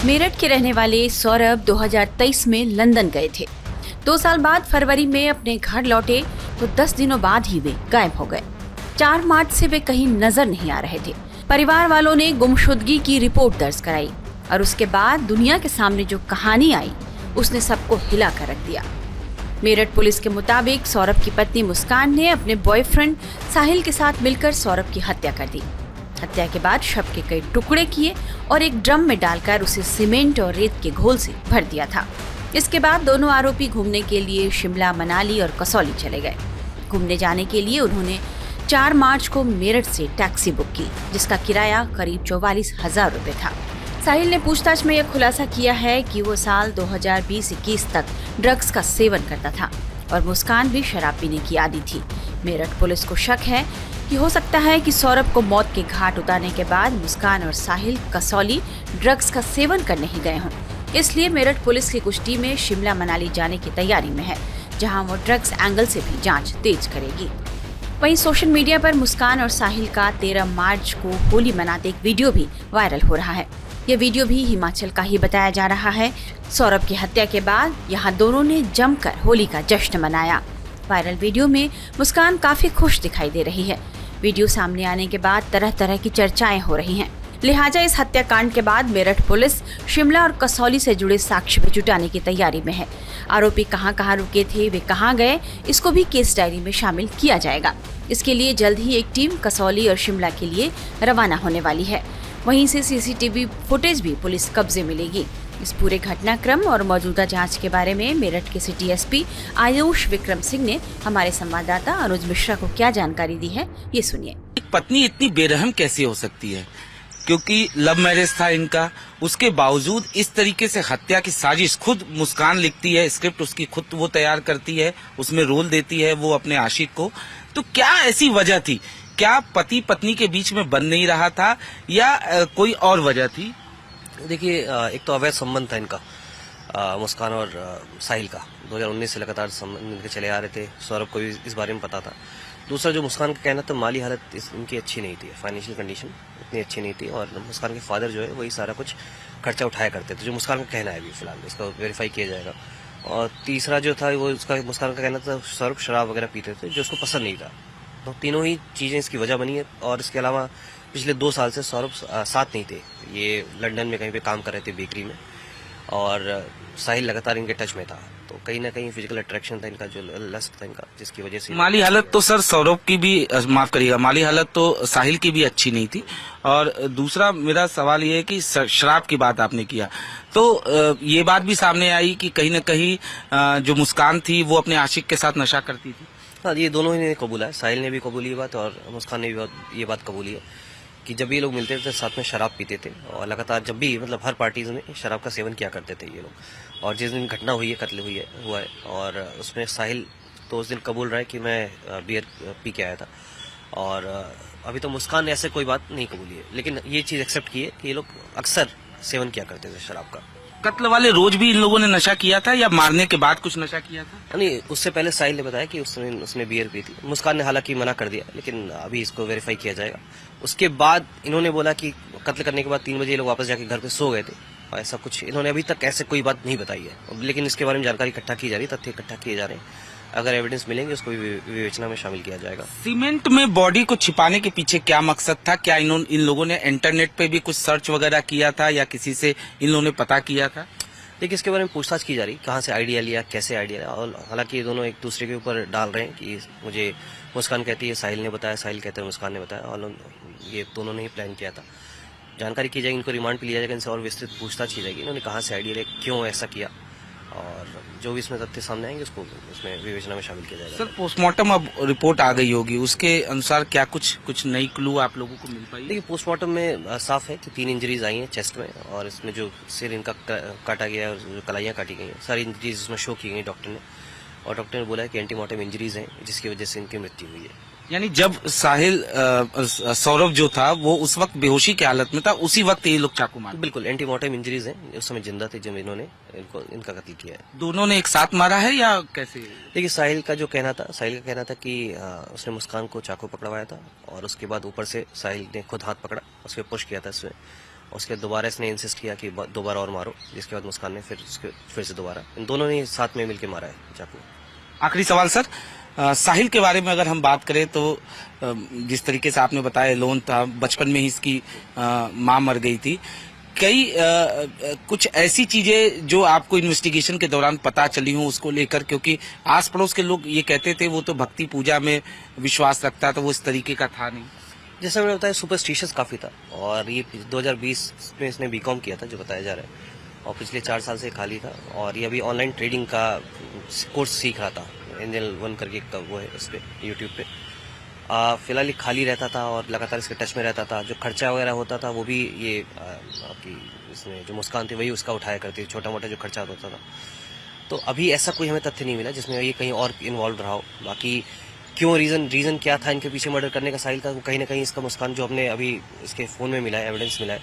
मेरठ के रहने वाले सौरभ 2023 में लंदन गए थे। 2 साल बाद फरवरी में अपने घर लौटे तो 10 दिनों बाद ही वे गायब हो गए। 4 मार्च से वे कहीं नजर नहीं आ रहे थे। परिवार वालों ने गुमशुदगी की रिपोर्ट दर्ज कराई और उसके बाद दुनिया के सामने जो कहानी आई उसने सबको हिला कर रख दिया। मेरठ पुलिस के मुताबिक सौरभ की पत्नी मुस्कान ने अपने बॉयफ्रेंड साहिल के साथ मिलकर सौरभ की हत्या कर दी। हत्या के बाद शव के कई टुकड़े किए और एक ड्रम में डालकर उसे सीमेंट और रेत के घोल से भर दिया था। इसके बाद दोनों आरोपी घूमने के लिए शिमला, मनाली और कसौली चले गए। घूमने जाने के लिए उन्होंने 4 मार्च को मेरठ से टैक्सी बुक की, जिसका किराया करीब 44,000 रुपए था। साहिल ने पूछताछ में यह खुलासा किया है कि वो साल 2020-21 तक ड्रग्स का सेवन करता था और मुस्कान भी शराब पीने की आदी थी। मेरठ पुलिस को शक है कि हो सकता है कि सौरभ को मौत के घाट उतारने के बाद मुस्कान और साहिल कसौली ड्रग्स का सेवन करने ही गए हों। इसलिए मेरठ पुलिस की कुछ टीमें शिमला, मनाली जाने की तैयारी में है, जहां वो ड्रग्स एंगल से भी जांच तेज करेगी। वहीं सोशल मीडिया पर मुस्कान और साहिल का 13 मार्च को होली मनाते एक वीडियो भी वायरल हो रहा है। यह वीडियो भी हिमाचल का ही बताया जा रहा है। सौरभ की हत्या के बाद यहाँ दोनों ने जमकर होली का जश्न मनाया। वायरल वीडियो में मुस्कान काफी खुश दिखाई दे रही है। वीडियो सामने आने के बाद तरह तरह की चर्चाएं हो रही हैं। लिहाजा इस हत्याकांड के बाद मेरठ पुलिस शिमला और कसौली से जुड़े साक्ष्य भी जुटाने की तैयारी में है। आरोपी कहां रुके थे, वे कहां गए, इसको भी केस डायरी में शामिल किया जाएगा। इसके लिए जल्द ही एक टीम कसौली और शिमला के लिए रवाना होने वाली है। वहीं से सीसीटीवी फुटेज भी पुलिस कब्जे में लेगी। इस पूरे घटनाक्रम और मौजूदा जांच के बारे में मेरठ के सिटी एसपी आयुष विक्रम सिंह ने हमारे संवाददाता अनुज मिश्रा को क्या जानकारी दी है, ये सुनिए। एक पत्नी इतनी बेरहम कैसे हो सकती है, क्योंकि लव मैरिज था इनका, उसके बावजूद इस तरीके से हत्या की साजिश खुद मुस्कान लिखती है, स्क्रिप्ट उसकी खुद वो तैयार करती है, उसमें रोल देती है वो अपने आशिक को। तो क्या ऐसी वजह थी? क्या पति पत्नी के बीच में बन नहीं रहा था या कोई और वजह थी? देखिए, एक तो अवैध संबंध था इनका, मुस्कान और साहिल का 2019 से लगातार संबंध इनके चले आ रहे थे। सौरभ को भी इस बारे में पता था। दूसरा, जो मुस्कान का कहना था, माली हालत इनकी अच्छी नहीं थी, फाइनेंशियल कंडीशन इतनी अच्छी नहीं थी और मुस्कान के फादर जो है वही सारा कुछ खर्चा उठाया करते थे, जो मुस्कान का कहना है। अभी फिलहाल इसका वेरीफाई किया जाएगा। और तीसरा जो था वो उसका मुस्कान का कहना था, सौरभ शराब वगैरह पीते थे जो उसको पसंद नहीं था। तो तीनों ही चीजें इसकी वजह बनी है। और इसके अलावा पिछले 2 साल से सौरभ साथ नहीं थे, ये लंदन में कहीं पे काम कर रहे थे बेकरी में, और साहिल लगातार इनके टच में था। तो कहीं ना कहीं फिजिकल अट्रैक्शन था इनका, जो लस्ट था इनका, जिसकी वजह से माली हालत तो सर सौरभ की भी, माफ करिएगा, माली हालत तो साहिल की भी अच्छी नहीं थी। और दूसरा मेरा सवाल ये है कि शराब की बात आपने किया, तो ये बात भी सामने आई कि कहीं न कहीं जो मुस्कान थी वो अपने आशिक के साथ नशा करती थी। हाँ, ये दोनों ही ने कबूला है। साहिल ने भी कबूली ये बात और मुस्कान ने भी ये बात कबूली है कि जब ये लोग मिलते थे साथ में शराब पीते थे और लगातार जब भी मतलब हर पार्टीज में शराब का सेवन किया करते थे ये लोग। और जिस दिन घटना हुई है, कत्ल हुआ है, और उसमें साहिल तो उस दिन कबूल रहा है कि मैं बियर पी के आया था। और अभी तो मुस्कान ने ऐसे कोई बात नहीं कबूली है, लेकिन ये चीज़ एक्सेप्ट की है कि ये लोग अक्सर सेवन किया करते थे शराब का। कत्ल वाले रोज भी इन लोगों ने नशा किया था या मारने के बाद कुछ नशा किया था? नहीं, उससे पहले साहिल ने बताया कि उसने बियर पी थी। मुस्कान ने हालांकि मना कर दिया, लेकिन अभी इसको वेरीफाई किया जाएगा। उसके बाद इन्होंने बोला कि कत्ल करने के बाद 3 बजे ये लोग वापस जाके घर पे सो गए थे, और ऐसा कुछ इन्होंने अभी तक ऐसे कोई बात नहीं बताई है। लेकिन इसके बारे में जानकारी इकट्ठा की जा रही है, तथ्य इकट्ठा किए जा रहे हैं। अगर एविडेंस मिलेंगे उसको भी विवेचना में शामिल किया जाएगा। सीमेंट में बॉडी को छिपाने के पीछे क्या मकसद था? क्या इन लोगों ने इंटरनेट पे भी कुछ सर्च वगैरह किया था या किसी से इन लोगों ने पता किया था? देखिए, इसके बारे में पूछताछ की जा रही, कहाँ से आइडिया लिया, कैसे आइडिया लिया। और हालांकि ये दोनों एक दूसरे के ऊपर डाल रहे हैं कि मुझे मुस्कान कहती है साहिल ने बताया, साहिल कहते हैं मुस्कान ने बताया, और ये दोनों ने ही प्लान किया था। जानकारी की जाएगी, इनको रिमांड पे लिया जाएगा, इनसे और विस्तृत पूछताछ की जाएगी, इन्होंने कहाँ से आइडिया लिया, क्यों ऐसा किया, और जो भी इसमें तथ्य सामने आएंगे उसको इसमें विवेचना में शामिल किया जाएगा। सर, पोस्टमार्टम अब रिपोर्ट आ गई होगी, उसके अनुसार क्या कुछ नई क्लू आप लोगों को मिल पाई? देखिए, पोस्टमार्टम में साफ है कि 3 इंजरीज आई हैं चेस्ट में, और इसमें जो सिर इनका काटा गया और जो कलाइयाँ काटी गई हैं, सारी इंजरीज इसमें शो की गई डॉक्टर ने। और डॉक्टर ने बोला है कि एंटीमॉर्टम इंजरीज हैं, जिसकी वजह से इनकी मृत्यु हुई है। यानी जब साहिल सौरभ जो था वो उस वक्त बेहोशी की हालत में था, उसी वक्त ये लोग चाकू मारे? बिल्कुल, एंटीमॉर्टम इंजरीज हैं, उस समय जिंदा थे जब इन्होंने इनका कत्ल किया है। दोनों ने एक साथ मारा है या कैसे? देखिए, साहिल का कहना था कि उसने मुस्कान को चाकू पकड़वाया था, और उसके बाद ऊपर से साहिल ने खुद हाथ पकड़ा, उस पर पुश किया था इसमें, उसके बाद दोबारा इसने इंसिस्ट किया कि दोबारा और मारो, जिसके बाद मुस्कान ने फिर से दोबारा, इन दोनों ने साथ में मिलकर मारा है चाकू। आखिरी सवाल सर, साहिल के बारे में अगर हम बात करें तो जिस तरीके से आपने बताया लोन था, बचपन में ही इसकी मां मर गई थी, कई कुछ ऐसी चीजें जो आपको इन्वेस्टिगेशन के दौरान पता चली हो उसको लेकर, क्योंकि आस पड़ोस के लोग ये कहते थे वो तो भक्ति पूजा में विश्वास रखता था, वो इस तरीके का था नहीं। जैसा मैंने बताया सुपरस्टिशियस काफ़ी था, और ये 2020 में इसने बीकॉम किया था जो बताया जा रहा है, और पिछले 4 साल से खाली था, और ये अभी ऑनलाइन ट्रेडिंग का कोर्स सीख रहा था, एंजल 1 करके का वो है उस पर यूट्यूब पे। फिलहाल ये खाली रहता था और लगातार इसके टच में रहता था। जो खर्चा वगैरह होता था वो भी ये आपकी इसमें जो मुस्कान थी वही उसका उठाया करती थी, छोटा मोटा जो खर्चा होता था। तो अभी ऐसा कोई हमें तथ्य नहीं मिला जिसमें ये कहीं और इन्वॉल्व रहा हो। बाकी क्यों रीज़न क्या था इनके पीछे मर्डर करने का साहिल का, वो कहीं ना कहीं इसका मुस्कान जो हमने अभी इसके फ़ोन में मिला है, एविडेंस मिला है,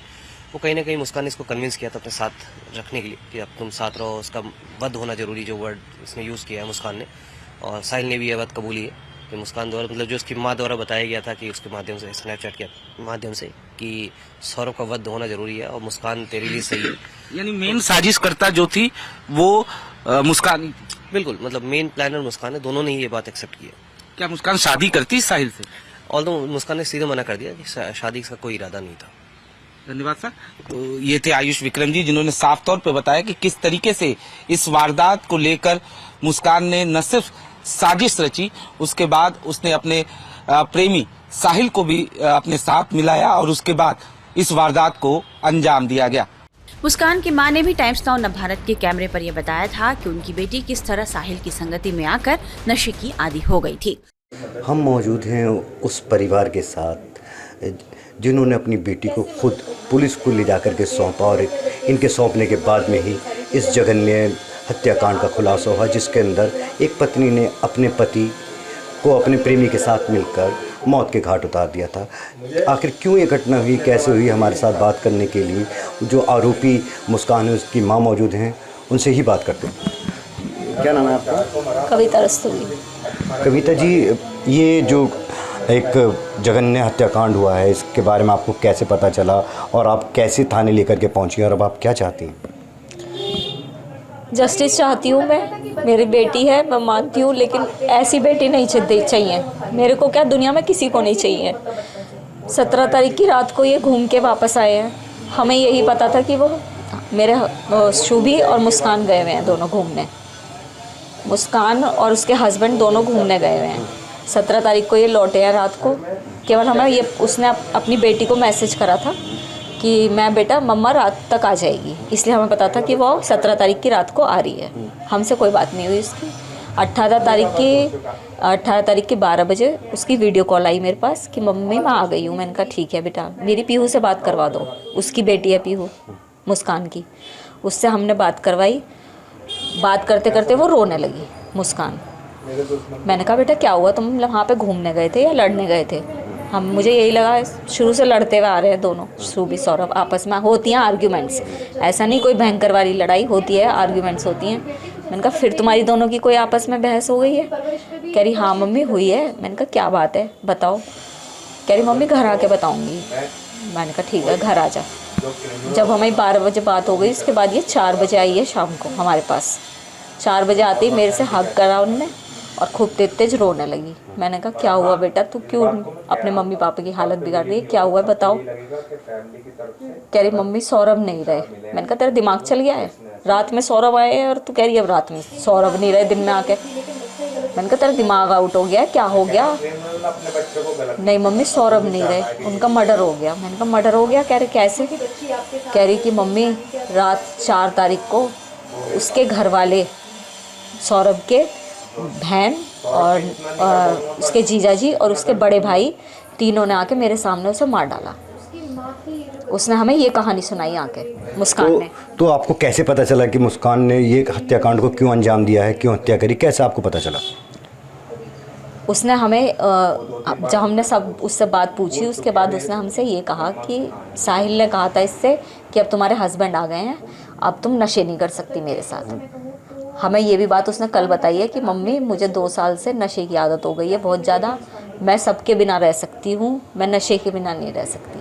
वो कहीं ना कहीं मुस्कान ने इसको कन्विंस किया था अपने साथ रखने के लिए कि अब तुम साथ रहो, उसका वध होना जरूरी, जो वर्ड इसने यूज़ किया है मुस्कान ने, और साहिल ने भी यह बात कबूली है कि मुस्कान द्वारा, मतलब जो उसकी माँ द्वारा बताया गया था कि उसके माध्यम से, स्नैपचैट के माध्यम से, कि सौरभ का वध होना जरूरी है और मुस्कान तेरे लिए सही है। यानी मेन साजिशकर्ता जो थी वो मुस्कान ही थी। बिल्कुल, मतलब मेन प्लानर मुस्कान है, दोनों ने ही ये बात एक्सेप्ट की है। क्या मुस्कान शादी करती साहिल से? ऑल्दो मुस्कान ने सीधे मना कर दिया कि शादी का कोई इरादा नहीं था। धन्यवाद सर। तो ये थे आयुष विक्रम जी, जिन्होंने साफ तौर पे बताया कि किस तरीके से इस वारदात को लेकर मुस्कान ने न सिर्फ साजिश रची, उसके बाद उसने अपने प्रेमी साहिल को भी अपने साथ मिलाया और उसके बाद इस वारदात को अंजाम दिया गया। मुस्कान की मां ने भी टाइम्स नाउ भारत के कैमरे पर यह बताया था कि उनकी बेटी किस तरह साहिल की संगति में आकर नशे की आदी हो गई थी। हम मौजूद हैं उस परिवार के साथ जिन्होंने अपनी बेटी को खुद पुलिस को ले जाकर के सौंपा, और इनके सौंपने के बाद में ही इस जघन्य हत्याकांड का खुलासा हुआ, जिसके अंदर एक पत्नी ने अपने पति को अपने प्रेमी के साथ मिलकर मौत के घाट उतार दिया था। आखिर क्यों ये घटना हुई, कैसे हुई, हमारे साथ बात करने के लिए जो आरोपी मुस्कान है उसकी मां मौजूद हैं, उनसे ही बात करते हैं। क्या नाम है आपका? कविता रस्तोगी। कविता जी, ये जो एक जघन्य हत्याकांड हुआ है, इसके बारे में आपको कैसे पता चला और आप कैसे थाने लेकर के पहुंची, और अब आप क्या चाहती हैं? जस्टिस चाहती हूँ मैं, मेरी बेटी है, मैं मानती हूँ, लेकिन ऐसी बेटी नहीं चाहिए मेरे को। क्या दुनिया में किसी को नहीं चाहिए। 17 तारीख की रात को ये घूम के वापस आए हैं। हमें यही पता था कि वो मेरे शुभी और मुस्कान गए हुए हैं दोनों घूमने। मुस्कान और उसके हस्बैंड दोनों घूमने गए हुए हैं। 17 तारीख को ये लौटे हैं रात को। केवल हमें उसने अपनी बेटी को मैसेज करा था कि मैं बेटा मम्मा रात तक आ जाएगी, इसलिए हमें पता था कि वो 17 तारीख की रात को आ रही है। हमसे कोई बात नहीं हुई उसकी। 18 तारीख की 12 बजे उसकी वीडियो कॉल आई मेरे पास कि मम्मी मैं आ गई हूँ। मैंने कहा ठीक है बेटा, मेरी पीहू से बात करवा दो, उसकी बेटी है पीहू मुस्कान की, उससे हमने बात करवाई। बात करते करते वो रोने लगी मुस्कान। मैंने कहा बेटा क्या हुआ, तुम वहाँ पे घूमने गए थे या लड़ने गए थे? मुझे यही लगा शुरू से लड़ते हुए आ रहे हैं दोनों, शुभी सौरभ आपस में। होती हैं आर्ग्यूमेंट्स, ऐसा नहीं कोई भयंकर वाली लड़ाई होती है, आर्ग्यूमेंट्स होती हैं। मैंने कहा फिर तुम्हारी दोनों की कोई आपस में बहस हो गई है? कह रही हाँ मम्मी हुई है। मैंने कहा क्या बात है बताओ? कह रही मम्मी घर आके बताऊँगी। मैंने कहा ठीक है घर आ जा। जब हमें 12 बजे बात हो गई, उसके बाद ये 4 बजे आई है शाम को हमारे पास। 4 बजे आते ही मेरे से हग करा उनने और खूब तेज रोने लगी। मैंने कहा क्या हुआ बेटा, तू क्यों अपने मम्मी पापा की हालत बिगाड़ रही है, क्या हुआ बताओ? कह रही मम्मी सौरभ नहीं रहे। मैंने कहा तेरा दिमाग चल गया है, रात में सौरभ आए हैं और तू कह रही है अब रात में सौरभ नहीं रहे दिन में आके। मैंने कहा तेरा दिमाग आउट हो गया, क्या हो गया? नहीं मम्मी सौरभ नहीं रहे, उनका मर्डर हो गया। मैंने कहा मर्डर हो गया? कह रही कैसे? कह रही कि मम्मी रात 4 तारीख को उसके घर वाले सौरभ के बहन और उसके जीजाजी और उसके बड़े भाई तीनों ने आके मेरे सामने उसे मार डाला। उसने हमें ये कहानी सुनाई आके मुस्कान ने। तो आपको कैसे पता चला कि मुस्कान ने ये हत्याकांड को क्यों अंजाम दिया है, क्यों हत्या करी, कैसे आपको पता चला? उसने हमें जब हमने सब उससे बात पूछी, उसके बाद उसने हमसे ये कहा कि साहिल ने कहा था इससे कि अब तुम्हारे हस्बैंड आ गए हैं, अब तुम नशे नहीं कर सकती मेरे साथ। हमें ये भी बात उसने कल बताई है कि मम्मी मुझे 2 साल से नशे की आदत हो गई है बहुत ज़्यादा, मैं सबके बिना रह सकती हूँ, मैं नशे के बिना नहीं रह सकती।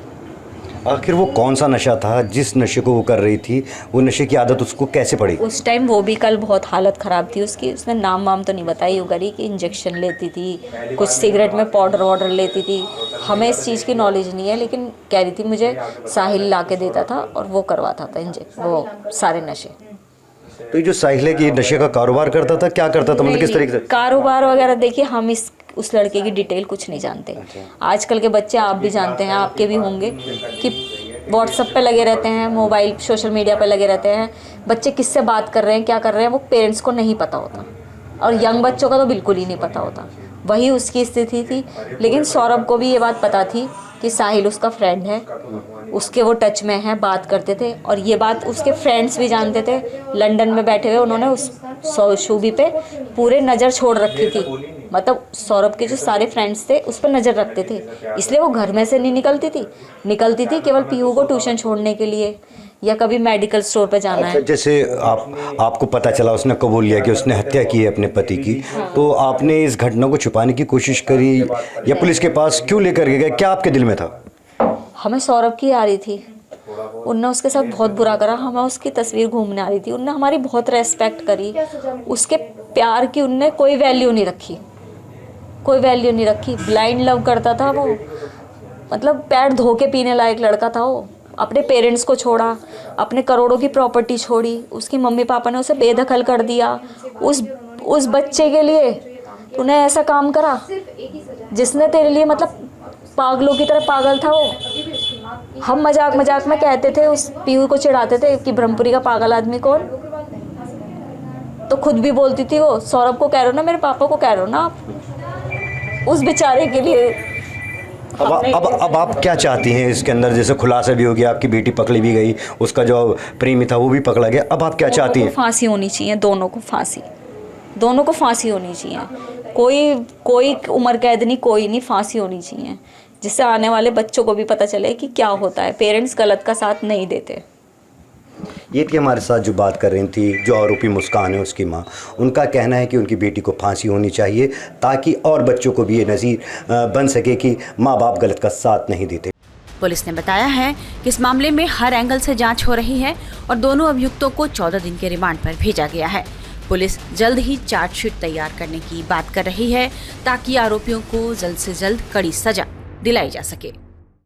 आखिर वो कौन सा नशा था जिस नशे को वो कर रही थी, वो नशे की आदत उसको कैसे पड़ी? उस टाइम वो भी कल बहुत हालत ख़राब थी उसकी। उसने नाम वाम तो नहीं बताई वो करी कि इंजेक्शन लेती थी, कुछ सिगरेट में पाउडर वाउडर लेती थी। हमें इस चीज़ की नॉलेज नहीं है, लेकिन कह रही थी मुझे साहिल ला के देता था और वो करवाता था वो सारे नशे। तो ये जो साहिल है कि नशे का कारोबार करता था, क्या करता था, मतलब किस तरीके से? कारोबार वगैरह देखिए, हम उस लड़के की डिटेल कुछ नहीं जानते। आजकल के बच्चे, आप भी जानते हैं, आपके भी होंगे, कि व्हाट्सएप पे लगे रहते हैं, मोबाइल सोशल मीडिया पे लगे रहते हैं। बच्चे किससे बात कर रहे हैं, क्या कर रहे हैं, वो पेरेंट्स को नहीं पता होता, और यंग बच्चों का तो बिल्कुल ही नहीं पता होता। वही उसकी स्थिति थी। लेकिन सौरभ को भी ये बात पता थी कि साहिल उसका फ्रेंड है, उसके वो टच में है, बात करते थे, और ये बात उसके फ्रेंड्स भी जानते थे। लंदन में बैठे हुए उन्होंने उस शूबी पे पूरे नज़र छोड़ रखी थी। मतलब सौरभ के जो सारे फ्रेंड्स थे उस पर नज़र रखते थे, इसलिए वो घर में से नहीं निकलती थी केवल पीहू को ट्यूशन छोड़ने के लिए, या कभी मेडिकल स्टोर पे जाना है। जैसे आपको पता चला उसने कबूल लिया कि उसने हत्या की है अपने पति की, तो आपने इस घटना को छुपाने की कोशिश करी या पुलिस के पास क्यों लेकर गए? क्या आपके दिल में था? हमें सौरभ की आ रही थी, उनने उसके साथ बहुत बुरा करा। हमें उसकी तस्वीर घूमने आ रही थी, उनने हमारी बहुत रेस्पेक्ट करी, उसके प्यार की उनने कोई वैल्यू नहीं रखी। ब्लाइंड लव करता था वो, मतलब पैर धो के पीने लायक लड़का था वो। अपने पेरेंट्स को छोड़ा, अपने करोड़ों की प्रॉपर्टी छोड़ी, उसकी मम्मी पापा ने उसे बेदखल कर दिया। उस बच्चे के लिए तूने ऐसा काम करा जिसने तेरे लिए, मतलब पागलों की तरह पागल था वो। हम मजाक में कहते थे, उस पीहू को चिढ़ाते थे कि ब्रह्मपुरी का पागल आदमी कौन, तो खुद भी बोलती थी वो। सौरभ को कह रहे हो ना, मेरे पापा को कह रहे हो ना आप, उस बेचारे के लिए। अब आप क्या चाहती हैं इसके अंदर? जैसे खुलासा भी हो गया, आपकी बेटी पकड़ी भी गई, उसका जो प्रेमी था वो भी पकड़ा गया, अब आप क्या चाहती हैं? फांसी होनी चाहिए, दोनों को फांसी होनी चाहिए। कोई उम्र कैद नहीं, कोई नहीं, फांसी होनी चाहिए, जिससे आने वाले बच्चों को भी पता चले कि क्या होता है। पेरेंट्स गलत का साथ नहीं देते। ये थी हमारे साथ जो बात कर रही थी, जो आरोपी मुस्कान है उसकी माँ। उनका कहना है कि उनकी बेटी को फांसी होनी चाहिए, ताकि और बच्चों को भी ये नज़ीर बन सके कि माँ बाप गलत का साथ नहीं देते। पुलिस ने बताया है कि इस मामले में हर एंगल से जांच हो रही है और दोनों अभियुक्तों को 14 दिन के रिमांड पर भेजा गया है। पुलिस जल्द ही चार्जशीट तैयार करने की बात कर रही है, ताकि आरोपियों को जल्द से जल्द कड़ी सजा दिलाई जा सके।